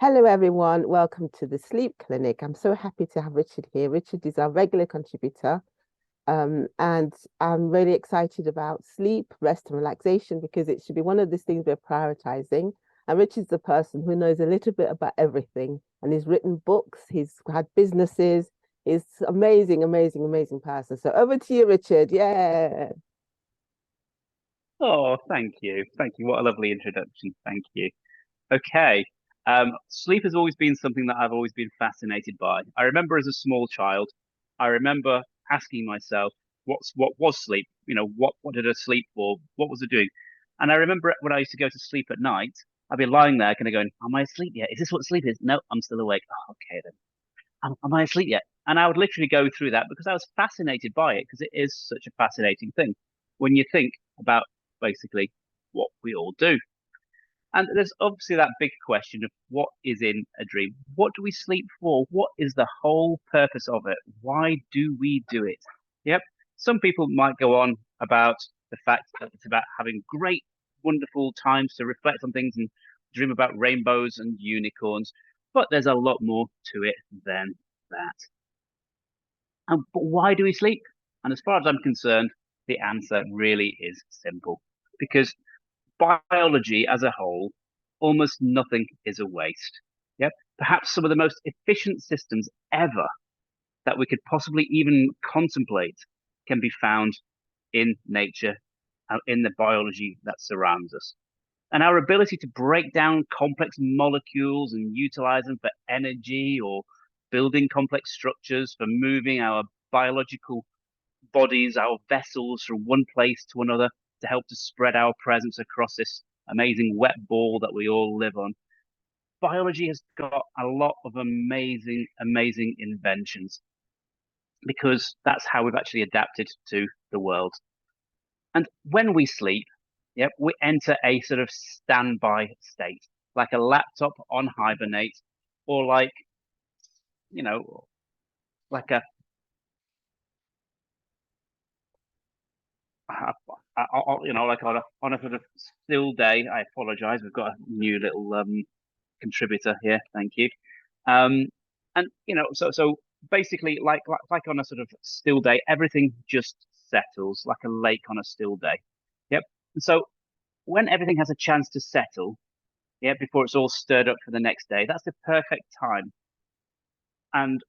Hello, everyone. Welcome to the Sleep Clinic. I'm so happy to have Richard here. Richard is our regular contributor, and I'm really excited about sleep, rest, and relaxation because it should be one of these things we're prioritizing. And Richard's the person who knows a little bit about everything, and he's written books, he's had businesses. He's amazing, amazing, amazing person. So over to you, Richard. Yeah. Oh, thank you. Thank you. What a lovely introduction. Thank you. Okay. Sleep has always been something that I've always been fascinated by. I remember as a small child, I remember asking myself, what was sleep? What did I sleep for? What was I doing? And I remember when I used to go to sleep at night, I'd be lying there kind of going, am I asleep yet? Is this what sleep is? No, I'm still awake. Oh, okay then. Am I asleep yet? And I would literally go through that because I was fascinated by it because it is such a fascinating thing when you think about basically what we all do. And there's obviously that big question of what is in a dream? What do we sleep for? What is the whole purpose of it? Why do we do it? Yep. Some people might go on about the fact that it's about having great, wonderful times to reflect on things and dream about rainbows and unicorns. But there's a lot more to it than that. But why do we sleep? And as far as I'm concerned, the answer really is simple. Because biology as a whole, almost nothing is a waste. Yep. Perhaps some of the most efficient systems ever that we could possibly even contemplate can be found in nature, in the biology that surrounds us. And our ability to break down complex molecules and utilize them for energy or building complex structures for moving our biological bodies, our vessels from one place to another to help to spread our presence across this amazing wet ball that we all live on. Biology has got a lot of amazing, amazing inventions because that's how we've actually adapted to the world. And when we sleep, yep, we enter a sort of standby state, like a laptop on hibernate, or like, you know, like like on a sort of still day. I apologize. We've got a new little contributor here. Thank you. Um, and so basically, like on a sort of still day, everything just settles like a lake on a still day. Yep. And so when everything has a chance to settle, yeah, before it's all stirred up for the next day, that's the perfect time. And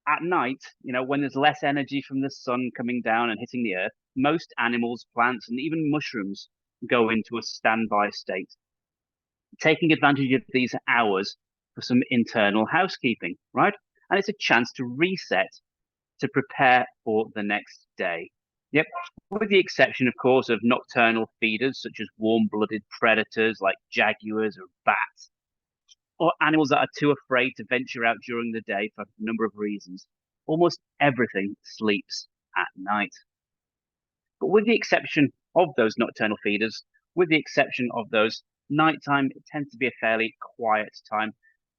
at night, when there's less energy from the sun coming down and hitting the earth, most animals, plants, and even mushrooms go into a standby state, taking advantage of these hours for some internal housekeeping, right? And it's a chance to reset, to prepare for the next day. Yep, with the exception, of course, of nocturnal feeders such as warm-blooded predators like jaguars or bats, or animals that are too afraid to venture out during the day for a number of reasons. Almost everything sleeps at night. But with the exception of those nocturnal feeders, with the exception of those, nighttime it tends to be a fairly quiet time.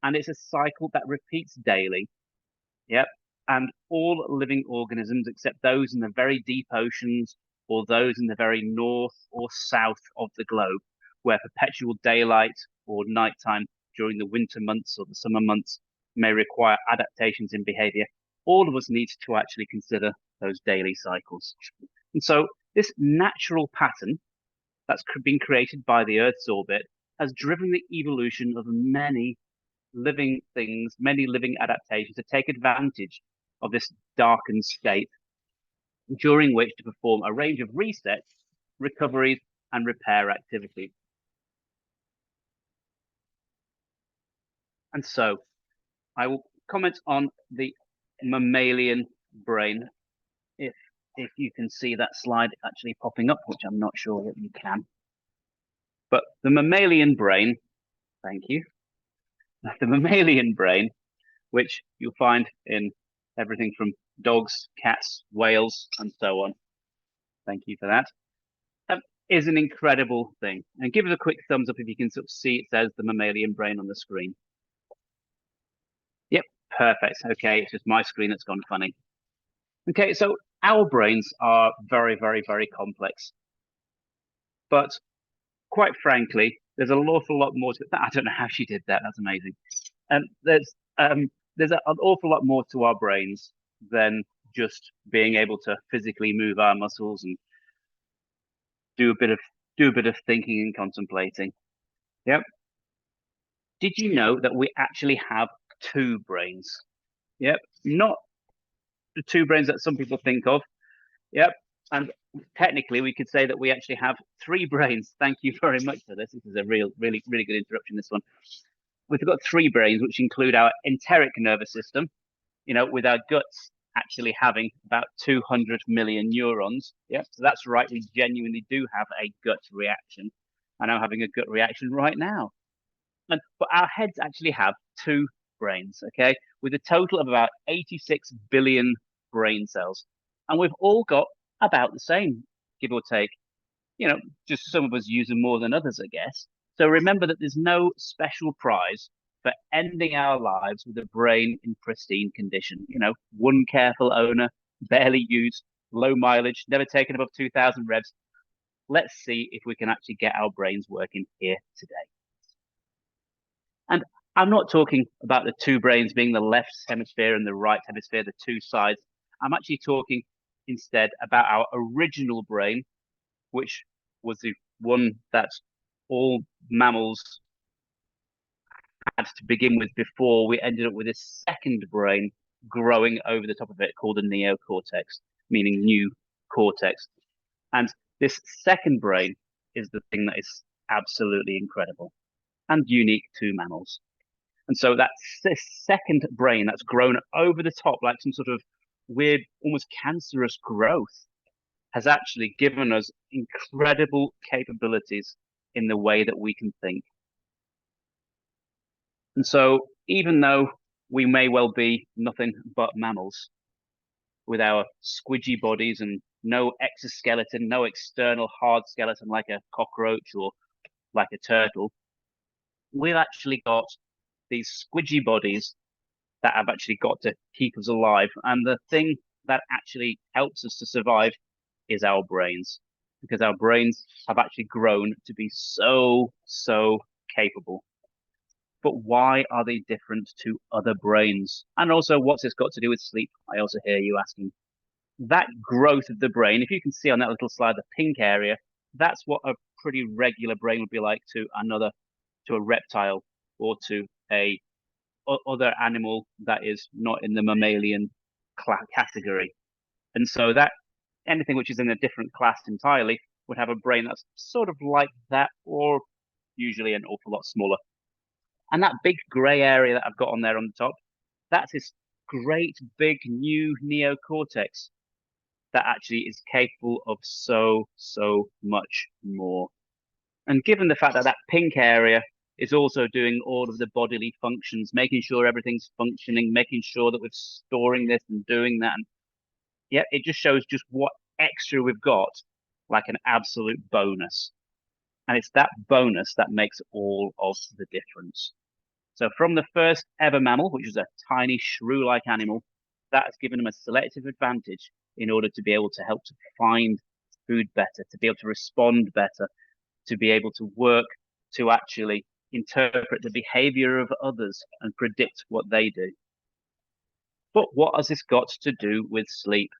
And it's a cycle that repeats daily. Yep. And all living organisms, except those in the very deep oceans or those in the very north or south of the globe, where perpetual daylight or nighttime during the winter months or the summer months may require adaptations in behavior, all of us need to actually consider those daily cycles. And so this natural pattern that's been created by the Earth's orbit has driven the evolution of many living things, many living adaptations to take advantage of this darkened state, during which to perform a range of resets, recoveries, and repair activities. And so I will comment on the mammalian brain, if if you can see that slide actually popping up, which I'm not sure that you can. But the mammalian brain, thank you, the mammalian brain, which you'll find in everything from dogs, cats, whales, and so on. Thank you for that. Is an incredible thing. And give it a quick thumbs up if you can sort of see it says the mammalian brain on the screen. Yep, perfect. Okay, it's just my screen that's gone funny. Okay, so our brains are very, very, very complex. But quite frankly, there's an awful lot more to it. I don't know how she did that. That's amazing. And there's an awful lot more to our brains than just being able to physically move our muscles and do a bit of thinking and contemplating. Yep. Did you know that we actually have two brains? Yep. Not the two brains that some people think of. Yep. And technically, we could say that we actually have three brains. Thank you very much for this. This is a really good introduction, this one. We've got three brains, which include our enteric nervous system, with our guts actually having about 200 million neurons. Yeah, so that's right. We genuinely do have a gut reaction. And I'm having a gut reaction right now. But our heads actually have two brains, okay, with a total of about 86 billion brain cells. And we've all got about the same, give or take. Just some of us use them more than others, I guess. So remember that there's no special prize for ending our lives with a brain in pristine condition. One careful owner, barely used, low mileage, never taken above 2,000 revs. Let's see if we can actually get our brains working here today. And I'm not talking about the two brains being the left hemisphere and the right hemisphere, the two sides. I'm actually talking instead about our original brain, which was the one that all mammals had to begin with before we ended up with a second brain growing over the top of it called a neocortex, meaning new cortex. And this second brain is the thing that is absolutely incredible and unique to mammals. And so that's this second brain that's grown over the top like some sort of weird, almost cancerous growth has actually given us incredible capabilities in the way that we can think. And so even though we may well be nothing but mammals with our squidgy bodies and no exoskeleton, no external hard skeleton like a cockroach or like a turtle, we've actually got these squidgy bodies that have actually got to keep us alive. And the thing that actually helps us to survive is our brains, because our brains have actually grown to be so capable. But why are they different to other brains? And also, what's this got to do with sleep? I also hear you asking. That growth of the brain, if you can see on that little slide, the pink area, that's what a pretty regular brain would be like to a reptile or to a other animal that is not in the mammalian category. And so that anything which is in a different class entirely would have a brain that's sort of like that, or usually an awful lot smaller. And that big grey area that I've got on there on the top, that's this great big new neocortex that actually is capable of so much more. And given the fact that that pink area is also doing all of the bodily functions, making sure everything's functioning, making sure that we're storing this and doing that. And yeah, it just shows just what extra we've got, like an absolute bonus. And it's that bonus that makes all of the difference. So from the first ever mammal, which was a tiny shrew-like animal, that has given them a selective advantage in order to be able to help to find food better, to be able to respond better, to be able to work, to actually interpret the behavior of others and predict what they do. But what has this got to do with sleep?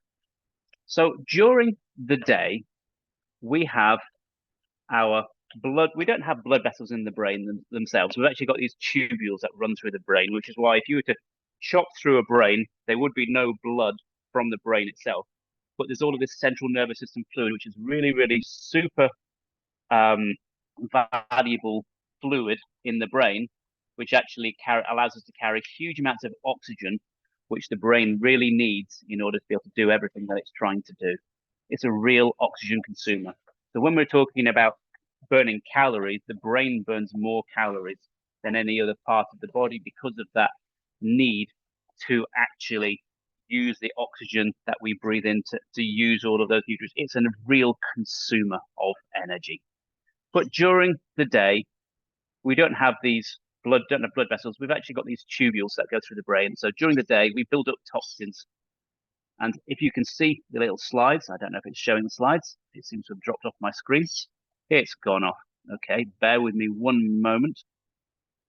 So during the day, we have our blood. We don't have blood vessels in the brain themselves. We've actually got these tubules that run through the brain, which is why if you were to chop through a brain, there would be no blood from the brain itself. But there's all of this central nervous system fluid, which is really super valuable fluid in the brain, which actually allows us to carry huge amounts of oxygen, which the brain really needs in order to be able to do everything that it's trying to do. It's a real oxygen consumer. So when we're talking about burning calories, the brain burns more calories than any other part of the body because of that need to actually use the oxygen that we breathe in to use all of those nutrients. It's a real consumer of energy. But during the day, we don't have blood vessels. We've actually got these tubules that go through the brain. So during the day, we build up toxins. And if you can see the little slides, I don't know if it's showing the slides. It seems to have dropped off my screen. It's gone off. Okay, bear with me one moment.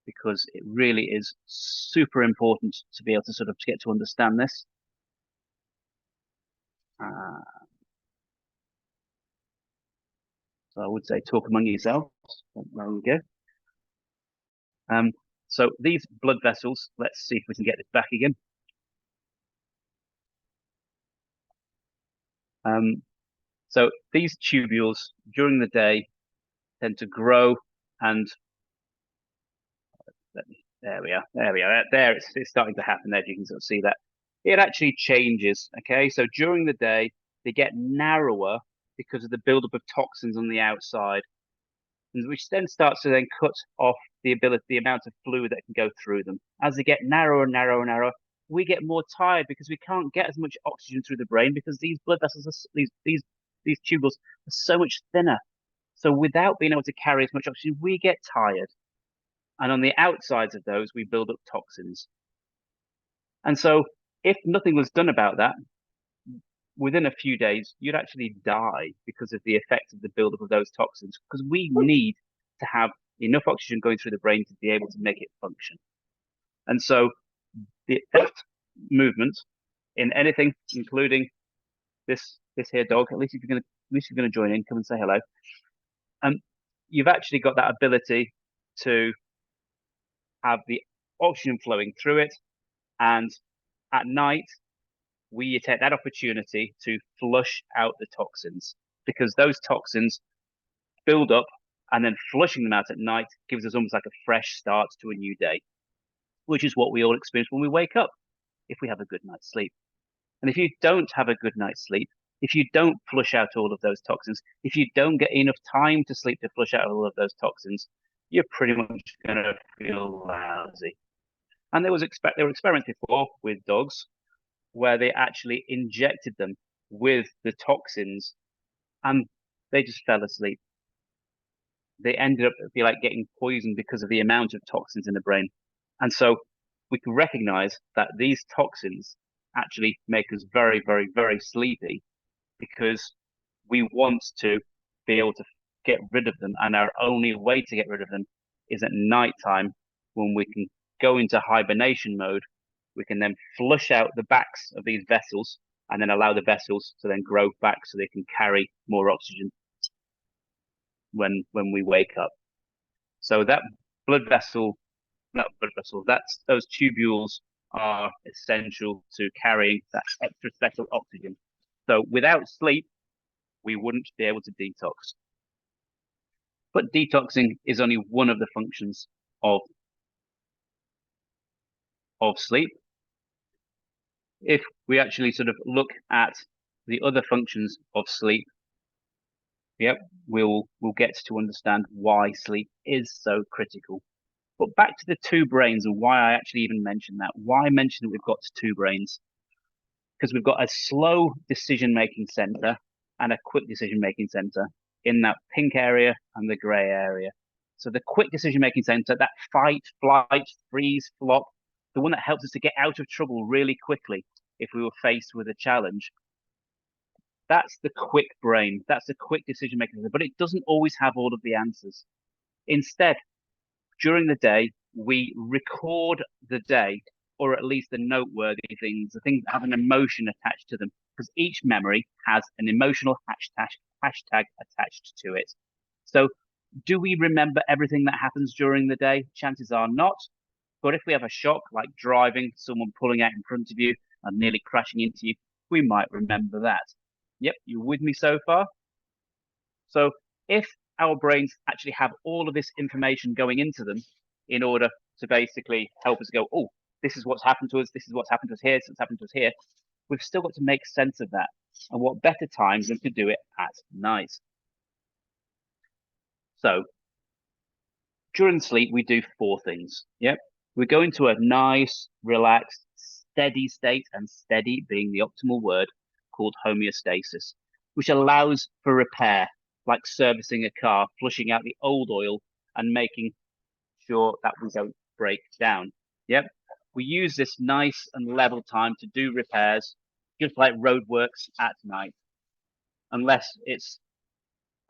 because it really is super important to be able to sort of get to understand this. So I would say talk among yourselves. There we go. So these blood vessels, let's see if we can get this back again. So these tubules during the day tend to grow, and there we are. There it's starting to happen there. You can sort of see that it actually changes. Okay, so during the day they get narrower because of the buildup of toxins on the outside, which then starts to then cut off the amount of fluid that can go through them. As they get narrower and narrower and narrower, we get more tired because we can't get as much oxygen through the brain because these blood vessels, these tubules are so much thinner. So without being able to carry as much oxygen, we get tired. And on the outsides of those, we build up toxins. And so if nothing was done about that, within a few days, you'd actually die because of the effect of the buildup of those toxins, because we need to have enough oxygen going through the brain to be able to make it function. And so that movement in anything, including this here dog, at least if you're gonna join in, come and say hello. You've actually got that ability to have the oxygen flowing through it, and at night we take that opportunity to flush out the toxins, because those toxins build up, and then flushing them out at night gives us almost like a fresh start to a new day, which is what we all experience when we wake up if we have a good night's sleep. And if you don't have a good night's sleep, if you don't flush out all of those toxins, if you don't get enough time to sleep to flush out all of those toxins, you're pretty much going to feel lousy. And there were experiments before with dogs where they actually injected them with the toxins, and they just fell asleep. They ended up getting poisoned because of the amount of toxins in the brain. And so we can recognize that these toxins actually make us very, very, very sleepy, because we want to be able to get rid of them. And our only way to get rid of them is at nighttime, when we can go into hibernation mode. We can then flush out the backs of these vessels and then allow the vessels to then grow back so they can carry more oxygen when we wake up. So that those tubules are essential to carrying that extra special oxygen. So without sleep, we wouldn't be able to detox. But detoxing is only one of the functions of sleep. If we actually sort of look at the other functions of sleep, we'll get to understand why sleep is so critical. But back to the two brains and why I actually even mentioned that. Why mention that we've got two brains? Because we've got a slow decision-making center and a quick decision-making center in that pink area and the gray area. So the quick decision-making center, that fight, flight, freeze, flop, the one that helps us to get out of trouble really quickly if we were faced with a challenge. That's the quick brain. That's the quick decision-making, but it doesn't always have all of the answers. Instead, during the day, we record the day, or at least the noteworthy things, the things that have an emotion attached to them, because each memory has an emotional hashtag attached to it. So do we remember everything that happens during the day? Chances are not. But if we have a shock, like driving, someone pulling out in front of you and nearly crashing into you, we might remember that. Yep, you with me so far? So if our brains actually have all of this information going into them in order to basically help us go, oh, this is what's happened to us, this is what's happened to us here, this is what's happened to us here, we've still got to make sense of that. And what better time than to do it at night? So during sleep, we do four things. Yep. We go into a nice, relaxed, steady state, and steady being the optimal word, called homeostasis, which allows for repair, like servicing a car, flushing out the old oil and making sure that we don't break down. Yep. We use this nice and level time to do repairs, just like roadworks at night, unless it's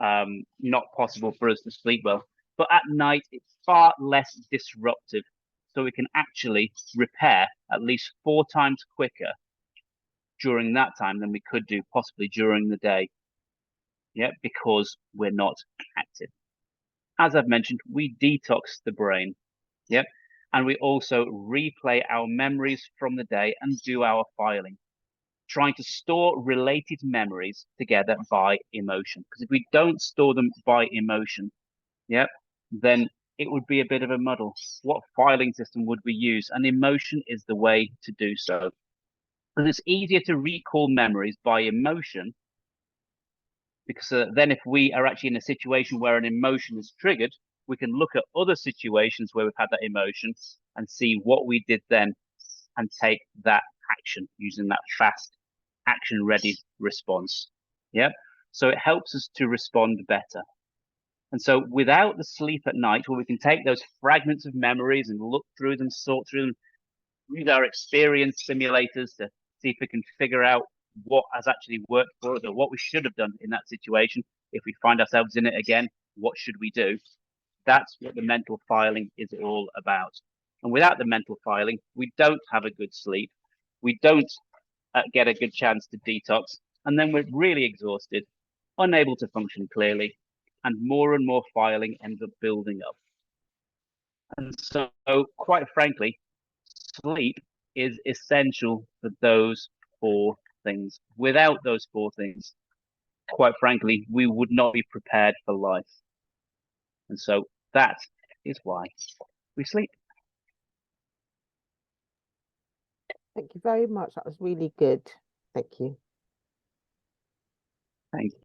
not possible for us to sleep well. but at night it's far less disruptive. So we can actually repair at least 4 times quicker during that time than we could do possibly during the day. Yeah, because we're not active. As I've mentioned, we detox the brain. Yep. And we also replay our memories from the day and do our filing, trying to store related memories together by emotion. Because if we don't store them by emotion, yep, then it would be a bit of a muddle. What filing system would we use? And emotion is the way to do so. And it's easier to recall memories by emotion, because then if we are actually in a situation where an emotion is triggered, we can look at other situations where we've had that emotion and see what we did then and take that action using that fast action ready response. Yeah. So it helps us to respond better. And so without the sleep at night, where we can take those fragments of memories and look through them, sort through them, use our experience simulators to see if we can figure out what has actually worked for us or what we should have done in that situation. If we find ourselves in it again, what should we do? That's what the mental filing is all about. And without the mental filing, we don't have a good sleep. We don't get a good chance to detox. And then we're really exhausted, unable to function clearly, and more filing ends up building up. And so, quite frankly, sleep is essential for those 4 things. Without those 4 things, quite frankly, we would not be prepared for life. And so that is why we sleep. Thank you very much. That was really good. Thank you. Thank you.